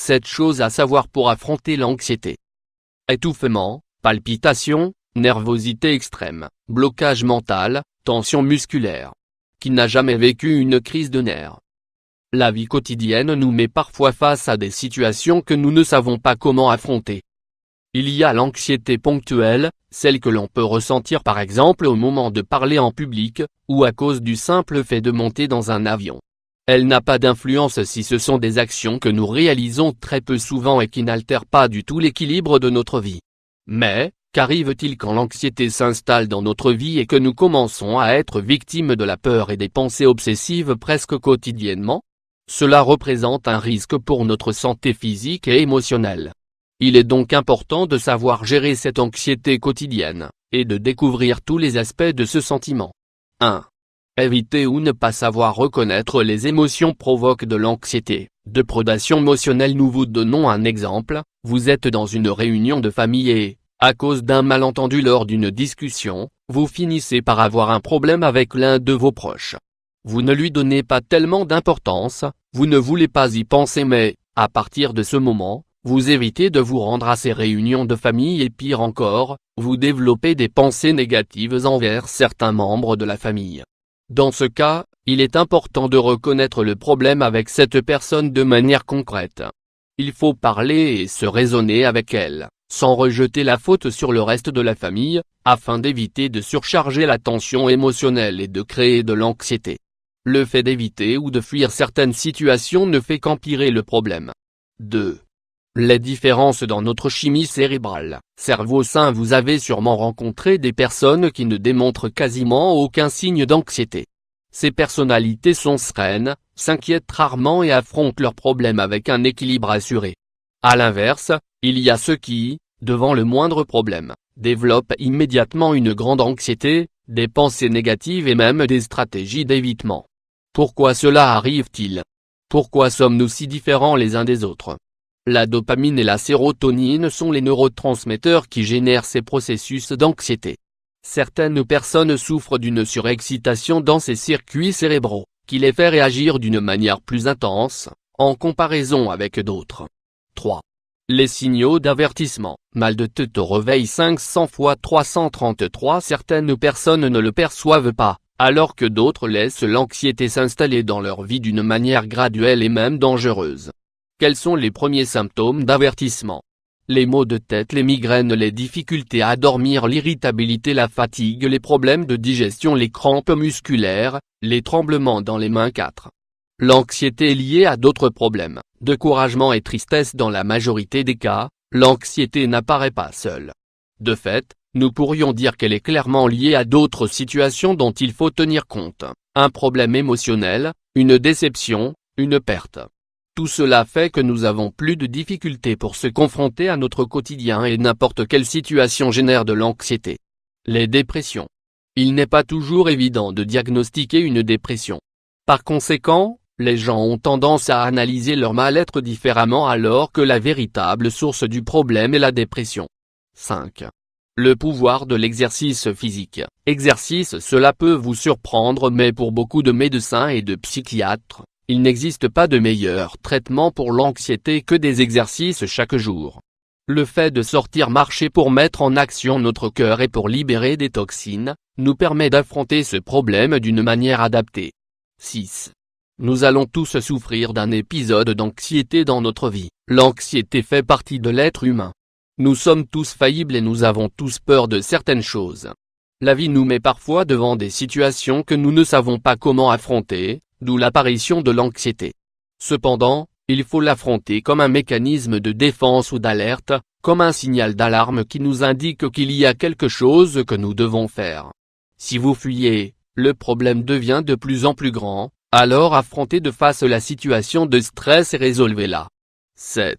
7 choses à savoir pour affronter l'anxiété. Étouffement, palpitations, nervosité extrême, blocage mental, tension musculaire. Qui n'a jamais vécu une crise de nerfs? La vie quotidienne nous met parfois face à des situations que nous ne savons pas comment affronter. Il y a l'anxiété ponctuelle, celle que l'on peut ressentir par exemple au moment de parler en public, ou à cause du simple fait de monter dans un avion. Elle n'a pas d'influence si ce sont des actions que nous réalisons très peu souvent et qui n'altèrent pas du tout l'équilibre de notre vie. Mais, qu'arrive-t-il quand l'anxiété s'installe dans notre vie et que nous commençons à être victimes de la peur et des pensées obsessives presque quotidiennement? Cela représente un risque pour notre santé physique et émotionnelle. Il est donc important de savoir gérer cette anxiété quotidienne, et de découvrir tous les aspects de ce sentiment. 1. Éviter ou ne pas savoir reconnaître les émotions provoque de l'anxiété. De prédation émotionnelle. Nous vous donnons un exemple, vous êtes dans une réunion de famille et, à cause d'un malentendu lors d'une discussion, vous finissez par avoir un problème avec l'un de vos proches. Vous ne lui donnez pas tellement d'importance, vous ne voulez pas y penser mais, à partir de ce moment, vous évitez de vous rendre à ces réunions de famille et pire encore, vous développez des pensées négatives envers certains membres de la famille. Dans ce cas, il est important de reconnaître le problème avec cette personne de manière concrète. Il faut parler et se raisonner avec elle, sans rejeter la faute sur le reste de la famille, afin d'éviter de surcharger la tension émotionnelle et de créer de l'anxiété. Le fait d'éviter ou de fuir certaines situations ne fait qu'empirer le problème. 2. Les différences dans notre chimie cérébrale. Cerveau sain. Vous avez sûrement rencontré des personnes qui ne démontrent quasiment aucun signe d'anxiété. Ces personnalités sont sereines, s'inquiètent rarement et affrontent leurs problèmes avec un équilibre assuré. À l'inverse, il y a ceux qui, devant le moindre problème, développent immédiatement une grande anxiété, des pensées négatives et même des stratégies d'évitement. Pourquoi cela arrive-t-il? Pourquoi sommes-nous si différents les uns des autres? La dopamine et la sérotonine sont les neurotransmetteurs qui génèrent ces processus d'anxiété. Certaines personnes souffrent d'une surexcitation dans ces circuits cérébraux, qui les fait réagir d'une manière plus intense, en comparaison avec d'autres. 3. Les signaux d'avertissement. Mal de tête au réveil 500 x 333. Certaines personnes ne le perçoivent pas, alors que d'autres laissent l'anxiété s'installer dans leur vie d'une manière graduelle et même dangereuse. Quels sont les premiers symptômes d'avertissement? Les maux de tête, les migraines, les difficultés à dormir, l'irritabilité, la fatigue, les problèmes de digestion, les crampes musculaires, les tremblements dans les mains. 4. L'anxiété est liée à d'autres problèmes, découragement et tristesse. Dans la majorité des cas, l'anxiété n'apparaît pas seule. De fait, nous pourrions dire qu'elle est clairement liée à d'autres situations dont il faut tenir compte, un problème émotionnel, une déception, une perte. Tout cela fait que nous avons plus de difficultés pour se confronter à notre quotidien et n'importe quelle situation génère de l'anxiété. Les dépressions. Il n'est pas toujours évident de diagnostiquer une dépression. Par conséquent, les gens ont tendance à analyser leur mal-être différemment alors que la véritable source du problème est la dépression. 5. Le pouvoir de l'exercice physique. Exercice, cela peut vous surprendre mais pour beaucoup de médecins et de psychiatres, il n'existe pas de meilleur traitement pour l'anxiété que des exercices chaque jour. Le fait de sortir marcher pour mettre en action notre cœur et pour libérer des toxines, nous permet d'affronter ce problème d'une manière adaptée. 6. Nous allons tous souffrir d'un épisode d'anxiété dans notre vie. L'anxiété fait partie de l'être humain. Nous sommes tous faillibles et nous avons tous peur de certaines choses. La vie nous met parfois devant des situations que nous ne savons pas comment affronter, d'où l'apparition de l'anxiété. Cependant, il faut l'affronter comme un mécanisme de défense ou d'alerte, comme un signal d'alarme qui nous indique qu'il y a quelque chose que nous devons faire. Si vous fuyez, le problème devient de plus en plus grand, alors affrontez de face la situation de stress et résolvez-la. 7.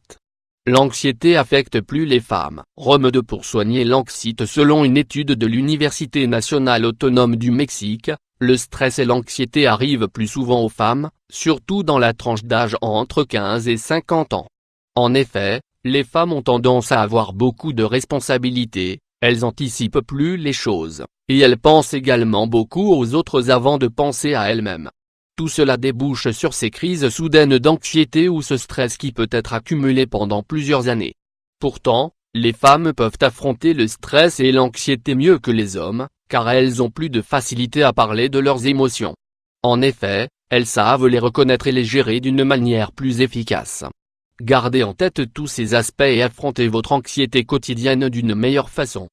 L'anxiété affecte plus les femmes. Remède pour soigner l'anxiété. Selon une étude de l'Université nationale autonome du Mexique, le stress et l'anxiété arrivent plus souvent aux femmes, surtout dans la tranche d'âge entre 15 et 50 ans. En effet, les femmes ont tendance à avoir beaucoup de responsabilités, elles anticipent plus les choses, et elles pensent également beaucoup aux autres avant de penser à elles-mêmes. Tout cela débouche sur ces crises soudaines d'anxiété ou ce stress qui peut être accumulé pendant plusieurs années. Pourtant, les femmes peuvent affronter le stress et l'anxiété mieux que les hommes, car elles ont plus de facilité à parler de leurs émotions. En effet, elles savent les reconnaître et les gérer d'une manière plus efficace. Gardez en tête tous ces aspects et affrontez votre anxiété quotidienne d'une meilleure façon.